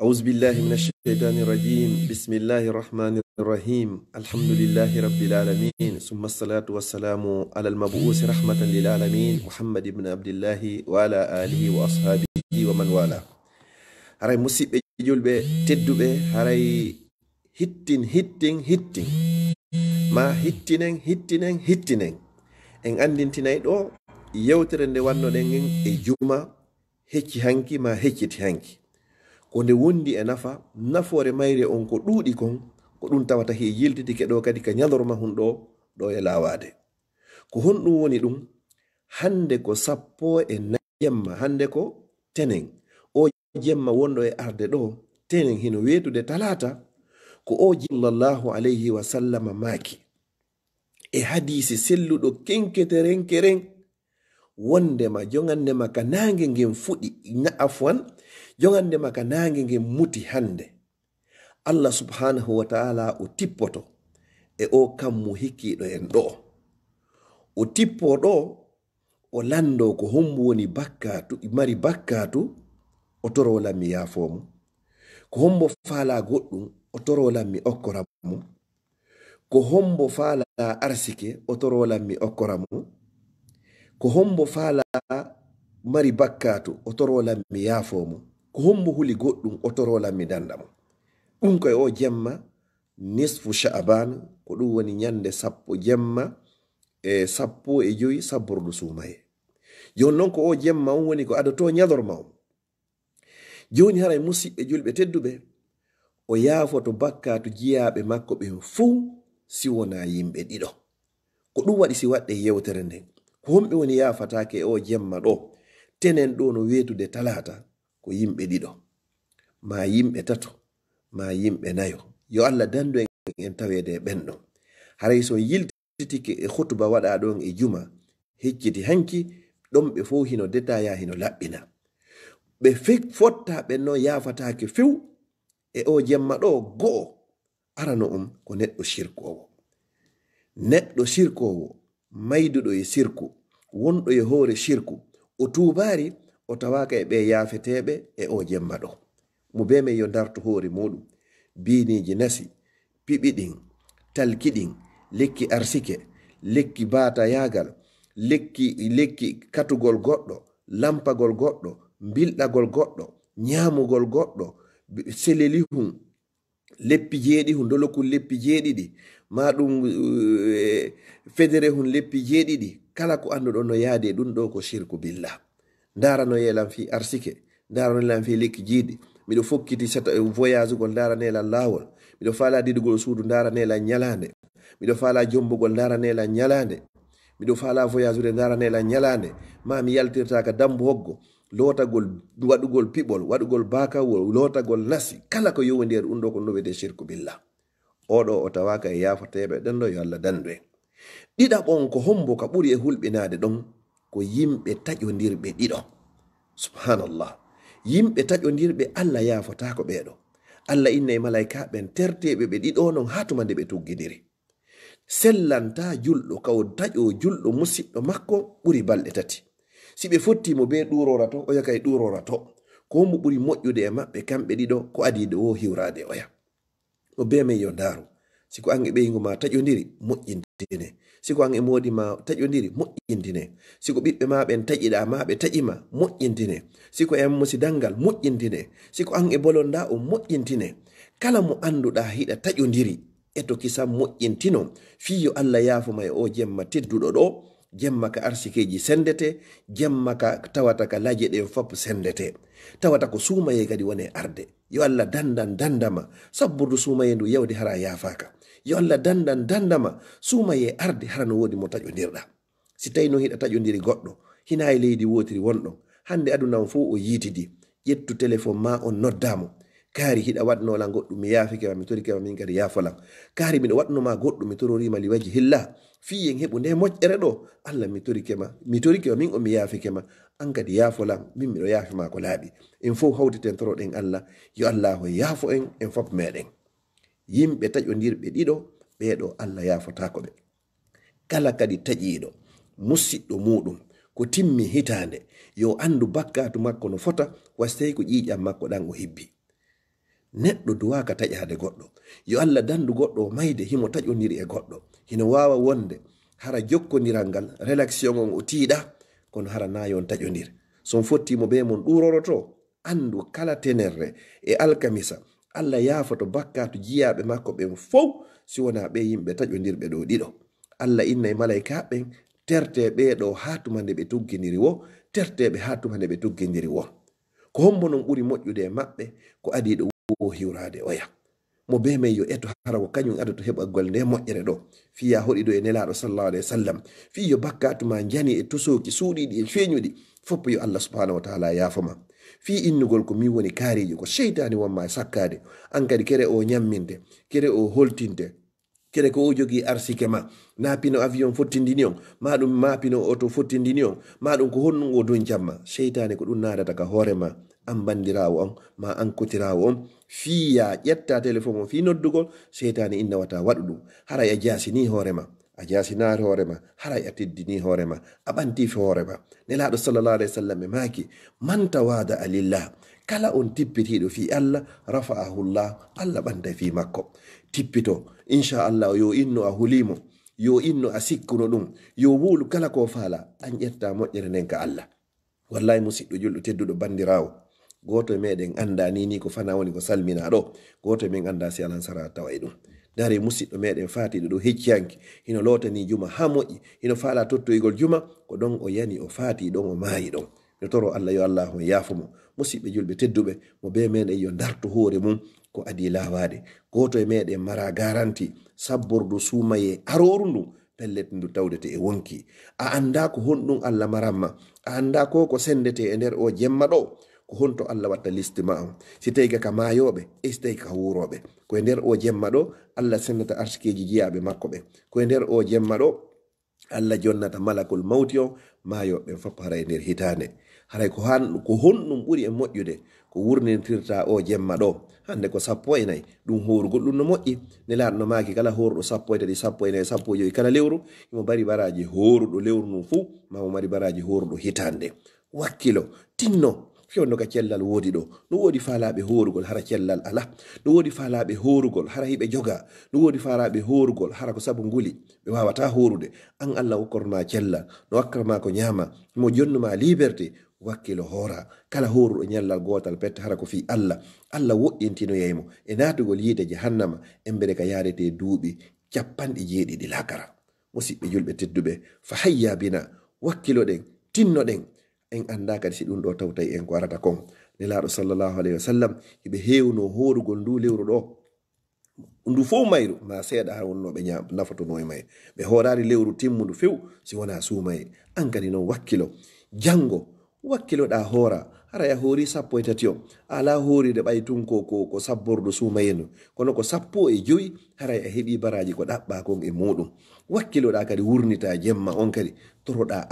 أعوذ بالله من الشيطان الرجيم بسم الله الرحمن الرحيم الحمد لله رب العالمين ثم الصلاة والسلام على المبعوث رحمة للعالمين محمد بن عبد الله وعلى آله وأصحابه ومن والاه haray musidɓe julɓe tedduɓe haray hittin ma hittinen en andintinay ɗo yewtere nde wannoɗen en e juma hecci hanki ma hecciti hanki ko nde wondi e nafoore mayre on ko ɗuuɗi kon ko ɗum tawata he yiltitike ɗo kadi ka ñalorma hun ɗo e lawade ko honɗum woni ɗum hande ko 14 jemma hande ko tenen o jemma wonɗo e arde ɗo tenen hino wetude talata ko o sallallahu alayhi wa sallam maaki e hadisi selluɗo kenkeren wondema jongandema ka nange ngen fuɗi afwan jongandema ka nange ngen muti hande Allah subhanahu wa ta'ala o tippoto e o kammu hikkiɗo en ɗo o tippo ɗo o lando ko hombo woni bakkatu mari bakkatu o torolan mi yafomo ko hombo faala goɗɗum o torolan mi okkora mo ko hombo faala arsike o torolan mi okkora mo ko hombo faala mari bakkatu o torolan mi yafomo ko hombo huli goɗɗum o torolan mi dandamo ɗum koye o jemma nisfu sha'ban ko ɗum woni ñande 10 jemma e 15 sabbordu sumaye joni noon ko o jemma on woni ko adoto ñalorma on joni haray musidɓe julɓe tedduɓe o yaafoto bakkatu jiyaɓe makko ɓen fuu si wona yimɓe ɗiɗo ko ɗum waɗi si waɗɗe yewtere nden ko homɓe woni yafatake e o jemma ɗo tenen ɗo no wetude talata ko yimɓe ɗiɗo ma yimɓe tato ma yimɓe nayo yo Allah dandu en tawede e ɓenɗon haray so yiltitike e hutuba waɗa ɗon e juma hecciti hanki ɗon ɓe fo hino detaya hino laɓɓina ɓe fotta ɓe no yafatake few e o jemma ɗo go'o arano ko neɗɗo shirkowo mayduɗo e sirku wonɗo e hoore shirku o tubari o tawaka e ɓe yafeteɓe e o jemma ɗo mo be men yo darto hoore muɗum biniji nasi piɓiɗin talkiɗin lekki arsike lekki bata yagal lekki katugol goɗɗo lampagol goɗɗo bilɗagol goɗɗo ñamugol goɗɗo seleli hun leppi jeeɗi hun dolokul leppi jeeɗiɗi ma ɗum federe hun leppi jeeɗiɗi kala ko anduɗon no yaade ɗum ɗo ko shirku billah darano yelan fi arsike darano yelan fi lekki jiiɗi miɗo fokkiti voyage gol daranelan lawol miɗo faala didugol suudu daranelan ñalande miɗo faala jombugol daranelan ñalande miɗo faala voyage ude daranelan ñalande ma mi yaltirta ka dambu hoggo lotagol waɗugol piɓol waɗugol bakawol lotagol nasi kala ko yowi nder ɗum ɗo ko nowede shirku billah oɗo o tawaka e yafoteɓe ɗen ɗo yo Allah dandu en ɗiɗaɓon ko hombo ka ɓuri e hulɓinade ɗon ko yimɓe taƴodirɓe ɗiɗo subhanallah yimɓe taƴodirɓe Allah yafotako ɓeɗo Allah inna e malaika ɓen terteɓe ɓe ɗiɗo non hatuma nde ɓe tuggidiri sellanta julɗo kawo taƴo julɗo musidɗo makko ɓuri balɗe 3 si ɓe fottimo be ɗurora to o yaka e ɗurora to ko hombo ɓuri moƴƴude e maɓɓe kamɓe ɗiɗo ko adiɗo o hiwrade oya o be men yo daru siko an e ɓeygu ma taƴodiri moƴƴintine siko an e modi ma taƴodiri moƴƴintine siko ɓiɓɓe ma ɓen taƴiɗa ma ɓe taƴima moƴƴintine siko en musi dangal moƴƴintine siko an e bolonda o moƴƴintine kala mo anduɗa hiɗa taƴodiri eto kisam moƴƴintino fiyo Allah yafuma e o jemma tedduɗo ɗo jemma ka arsikeji sendete jemma ka tawata ka laje ɗe fop sendete tawata ko sumaye kadi wone arde yo Allah dandama sabburdu sumaye ndu yawde hara yafaka yo Allah dandama sumaye arde hara no wodi mo taƴodirɗa si tawi no hiɗa taƴodiri goɗɗo hina e leydi wotiri wonɗon hande aduna on fo o yitidi ƴettu téléphone ma on noddamo kaari hiɗa waɗnola goɗɗum mi yafikema mi torikema min kadi yafolam kaari miɗo waɗnoma goɗɗum mi tororima li waji hilla fiyen heɓu nde moƴƴere ɗo Allah mi torikema min o mi yafikema an kadi yafolam min miɗo yafima ko laaɓi en fof hawtiten toroɗen Allah yo Allah ho yaafo en fof meɗen yimɓe taƴodirɓe ɗiɗo ɓeɗo Allah yafotako ɓe kala kadi taƴiɗo musidɗo muɗum ko timmi hitande yo andu bakkatu makko no fota wasi tawi ko ƴiƴam makko ɗan o hibbi neɗɗo duwaka taƴade goɗɗo yo Allah dandu goɗɗo mayde himo taƴodiri e goɗɗo hino wawa wonde hara jokkodiral ngal relaxion on o tiiɗa kono hara nayon taƴodir son fottimo be mon ɗuroroto andu kala tenerre e alkamisa Allah yafoto bakkatu jiyaɓe makko ɓen fow si wona ɓe yimɓe taƴodirɓe ɗo ɗiɗo Allah inna e malaika ɓen terte ɓeɗo ha tuma nde ɓe tugginiri wo terteɓe ha tuma nde ɓe tuggindiri wo ko hombo non ɓuri moƴƴude e maɓɓe ko adiɗo wo hiwrade oya mo be men yo eto hara ko kañum adato heɓagol nde moƴƴere ɗo fiya hoɗi ɗo e nelaɗo sallallahu alayhi wa sallam fi yo bakkatuma jani e tosoki suuɗiɗi e feeñuɗi foppo yo Allah subhanahu wa taala yafoma fi innugol ko min woni kaarijo ko seytani wonma e sakkade an kadi kere o ñamminte kere o holtinte kere ko o jogui arsike ma napino avion fottindini on maɗum mapino auto fottindini on maɗum ko honɗum o don jamma seytani ko ɗum nadata ka hoorema an bandirawo on ma an kotirawo on fiya ƴetta téléphone on fi noddugol seytani inna wata waɗu ɗum haray a jasini hoorema a jasinari hoorema haray a teddini hoorema a ɓantifi hoorema nelaɗo sallallahu alayhi wa sallam e maki man tawada alillah kala on tippitiɗo fi Allah rafa'ahullah Allah ɓanta fi makko tippito inchallah yo inno a hulimo yo inno a sikkuno ɗum yo wuulu kala ko faala an ƴetta moƴƴere nden ka Allah wallahi musidɗo julɗo tedduɗo bandirawo goto meɗen anda ni ko fana woni ko salmina ɗo goto men anda si alan sara tawa e ɗum dari musidɗo meɗen fatiɗo ɗo hecciyanki hino lotani juma ha moƴƴi hino faala tottoygol juma ko ɗon o yani o faati ɗon o maayi ɗon no toro Allah yo Allah on yaafumo musidɓe julɓe tedduɓe mo be meɗen yo darto hoore mum ko adi lawade goto e meɗen mara garanti sabbordu sumaye aroru ndu pellet ndu tawdete e wonki a anda ko honɗum Allah maramma a anda ko sendete e nder o jemma ɗo ko honto Allah watta listima on si tawi ka mayoɓe e si tawi ka wuroɓe koye nder o jemma ɗo Allah sendata arsikeji jiyaɓe makko ɓe koye nder o jemma ɗo Allah jonnata malakul mawti o mayoɓe fof hara e nder hitande haray ko honɗum ɓuri e moƴƴude ko wurnitirta o jemma ɗo hande ko 14 ɗum horugol ɗum no moƴƴi nelaɗo no maki kala horuɗo 13 14 15 kala lewru imo bari baraji horuɗo lewru num fuu mamo mari baraji horuɗo hitande wakkilo tinno fewno ka cellal woodi ɗo no woodi faalaɓe horugol hara cellal ala no woodi faalaɓe horugol hara hiɓe joga no woodi faalaɓe horugol hara ko sabu nguli ɓe wawata horude an Allah wokkorma cellal no wakkarma ko ñama mo jonnuma liberté wakkilo hoora kala horuɗo ñallal gotal pette hara ko fi Allah woɗɗintino yeymo e natugol yiide jahannama embere ka yarete duuɓi 70 lakara musidɓe julɓe tedduɓe fa hayya bina wakkilo ɗen tinno ɗen en anda kadi si ɗum ɗo tawtay en ko arata kon nelaɗo sallallahu alayhi wa sallam hiɓe hewno horugol ndu lewru ɗo ndu fof mayru ma seeɗa har wonnoɓe nafotono e may ɓe horari lewru timmudu few si wona suumaye an kadi noon wakkilo jango wakkiloɗa hoora hara ya hoori 13 o ala hooride ɓay tun ko sabbordo suumayeno kono ko 15 hara a heɓi baraji ko ɗaɓɓa kon e muɗum wakkiloɗa kadi wurnita jemma on kadi toroɗa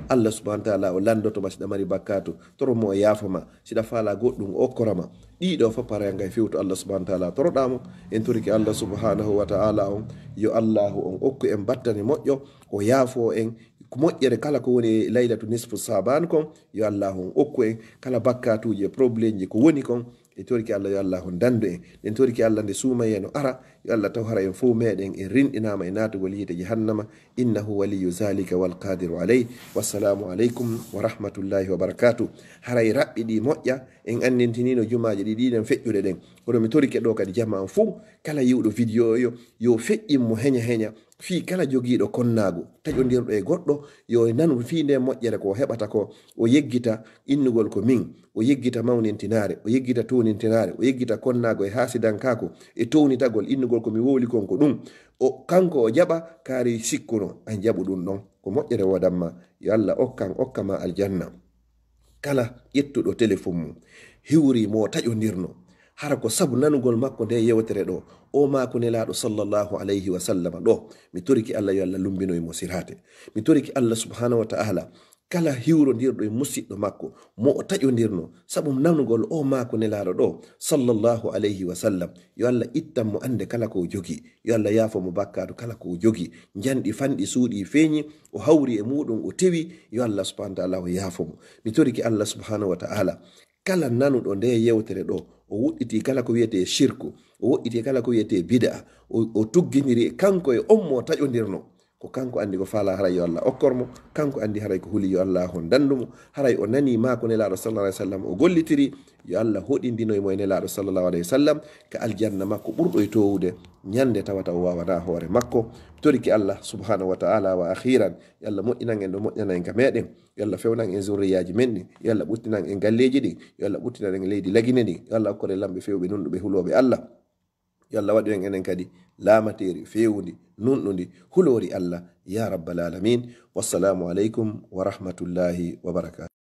Allah subhanahu wa ta'ala o landotoma siɗa mari bakkatu toromo o yaafoma siɗa faala goɗɗum okkorama ɗiɗo fof para ngay fewto Allah subhanahu wa ta'ala toroɗamo en toriki Allah subhanahu wa ta'ala on yo Allahu on okku en battane moƴƴo o yaafo en ko moƴƴere kala ko woni laylatu nisfu saban kon yo Allah on okku en kala bakkatuji e probléme ji ko woni kon e toriki Allah yo Allah on dandu en en toriki Allah nde suumaye no ara yo Allah taw hara en fof meɗen en rinɗinama e natugol yiite jahannama innahu waliyu zalika wal qadiru alayh wassalamu aleykum wa rahmatullahi wa barakatuh haray raɓɓi ɗi moƴƴa en andintinino jumaje ɗiɗinen feƴƴuɗe ɗen kono mi torike ɗo kadi jama an fof kala yiwɗo vidéo yo feƴƴinmo heña fi kala jogiiɗo konnagu taƴodirɗo e goɗɗo yo nanu fi nde moƴƴere ko heɓata ko o yeggita innugol ko min o yeggita mawnintinare o yeggita townintinare o yeggita konnago e hasidankako e townitagol innugol ko mi wowli kon ko ɗum o kanko o jaɓa kaari sikkuno an jaɓu ɗum ɗon ko moƴƴere wodanma yo Allah okkama aljanna kala ƴettuɗo téléphone mum hiwri mo taƴodirno hara ko sabu nanugol makko nde yewtere ɗo o mako nelaɗo sallallahu alayhi wa sallam ɗo mi toriki Allah yo Allah lumbinoymo sirate mi toriki Allah subhanahu wa ta'ala kala hiwrodirɗo e musidɗo makko mo o taƴodirno sabu nanugol o mako nelaɗo ɗo sallallahu alayhi wa sallam yo Allah ittanmo ande kala ko jogi yo Allah yaafomo bakkatu kala ko jogi janɗi fanɗi suuɗi feeñi o hawri e muɗum o tewi yo Allah subhanahu wa ta'ala o yaafomo mi toriki Allah subhanahu wa ta'ala kala nanuɗo nde yewtere ɗo o wuɗɗiti kala ko wiyete shirku o woɗɗiti kala ko wiyete bid'a o tugginiri kanko e ommo taƴodirno ko kanko andi ko faala haray yo Allah okkormo kanko andi haray ko huli yo Allah hon dandumo haray o nani ma ko nelaɗo sallallahu alaihi wasallam o gollitiri yo Allah hoɗindino e mo e nelaɗo sallallahu alaihi wasallam ka aljanna makko ɓurɗo e towude ñande tawata o wawana hoore makko toriki Allah subhanahu wa ta'ala wa akhiran yo Allah moƴƴinan en ɗo moƴƴana en ka meɗen yo Allah fewnan en zurriyaji men ɗi yo Allah ɓuttinan en galleji ɗi yo Allah ɓuttinan en leydi lagine ɗi yo Allah hokkore lamɓe fewɓe nunɗuɓe huloɓe Allah yo Allah waɗu en enen kadi laamateri fewndi nunɗundi hulori Allah ya rabbal alamin wassalamu aleykum wa rahmatullahi wa barakatuh